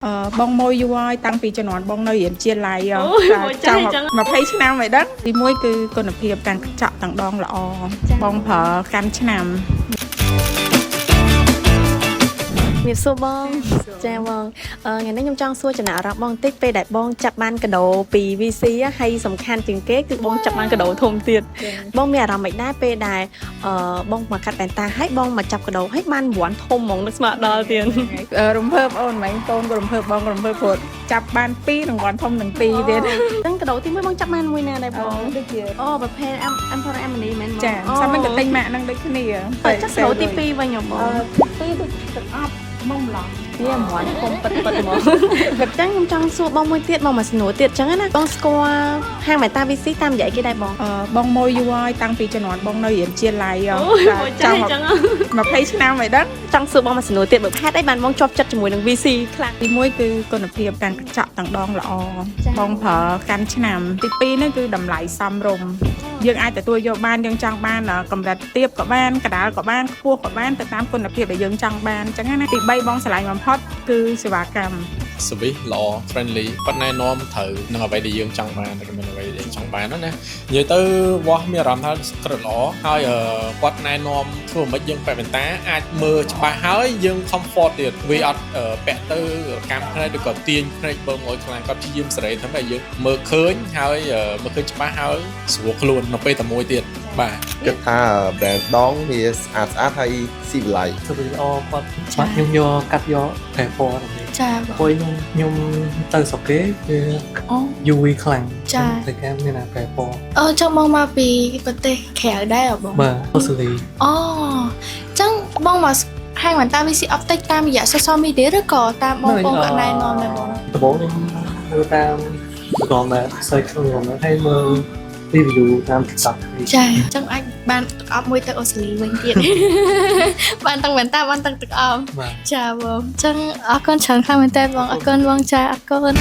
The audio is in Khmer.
Bông môi vui tăngពីជំនាន់បងនៅរៀនជាឡៃចាំ20ឆ្នាំហើយដឹងទីមួយគឺគុណភាពការកញ្ចក់ទាំងដងល្អបងប្រើកាន់ឆ្នាំមានសួរបងចាបងថ្ងៃនេះខ្ញុំចង់សួរចំណាក់អារម្មណ៍បងបន្តិចពេលដែលបងចាប់បានកាដូពី VC ហើយសំខាន់ជាងគេគឺបងចាប់បានកាដូធំទៀតបងមានអារម្មណ៍មិនដែរពេលដែលបងមកកាត់បែនតាហើយបងមកចាប់កាដូហើយបានរង្វាន់ធំហ្មងនឹកស្មារតីទៀតរំភើបអូនមិនតូនក៏រំភើបបងក៏រំភើបព្រោះចាប់បាន2រង្វាន់ធំនឹង2ទៀតហ្នឹងកាដូទី1បងចាប់បានមួយណាដែរបងដូចជាប្រភេទអមអមនីមែនចាសាប់មិនក៏ទិញម៉ាក់ហ្នឹងដូចគ្នាចាប់កាដូទី2វិញបង2ដូចទឹកអប់មុំឡងវារង្វាន់ធំពិតហ្មងអញ្ចឹងខ្ញុំចង់សួរបងមួយទៀតបងមកសំណួរទៀតអញ្ចឹងណាបងស្គាល់ហាងម៉ែតា VC តាមរយៈគេដែរបងបងមួយយូរហើយតាំងពីជំនាន់បងនៅរៀនជាឡៃចាំ20ឆ្នាំហើយដឹងចង់សួរបងមកសំណួរទៀតបើហេតុអីបានបងជាប់ចិត្តជាមួយនឹង VC ខ្លាំងទី1គឺគុណភាពការកញ្ចក់ទាំងដងល្អបងប្រើកាន់ឆ្នាំទី2ហ្នឹងគឺតម្លៃសមរម្យយើងអាចទទួលយកបានយើងចង់បានកម្រិតទាបក៏បានកដាលក៏បានខ្ពស់ក៏បានទៅតាមគុណភាពដែលយើងចង់បានអញ្ចឹងណាទី3បងឆ្លាញ់បំផុតគឺសេវាកម្ម service ល្អ friendly ប៉ុន្តែនាំត្រូវនឹងអ្វីដែលយើងចង់បានតែមិនអ្វីដែលយើងចង់បានណានិយាយទៅវាស់មានអារម្មណ៍ថាក្រឹតល្អហើយគាត់ណែនាំធ្វើមិនយើងបែបបន្តាអាចមើលច្បាស់ហើយយើង comfort ទៀតវាអត់ពាក់ទៅកម្មផ្នែកឬក៏ទាញផ្នែកបើមួយខ្លាំងគាត់ព្យាយាមសេរីតែយើងមើលឃើញហើយមើលឃើញច្បាស់ហើយស្រួលខ្លួននៅពេលតែមួយទៀតបាទគិតថា brand ដងវាស្អាតហើយស៊ីវិល័យធ្វើល្អគាត់ច្បាស់ខ្ញុំយកកាត់យកតែពណ៌នេះចាព្រោះខ្ញុំទៅស្រុកគេវា UV ខ្លាំងចាតែគេមានតែពណ៌ចង់មកពីប្រទេសក្រៅដែរបងបាទអូស្ត្រាលីចឹងបងមកហាងម៉ែតា VC Optic តាមរយៈ social media ឬក៏តាមបងប្អូនគាត់ណែនាំដែរបងដំបូងខ្ញុំមើលតាមក្រុមដែរ search ក្នុងក្រុមហើយមើល review តាម TikTok ចាចឹងអាចបានទឹកអប់មួយទៅអូស្ត្រាលីវិញទៀតបានទាំងមែនតាបានទាំងទឹកអប់ចាបងចឹងអរគុណច្រើនខ្លាំងមែនតើបងអរគុណបងចាអរគុណ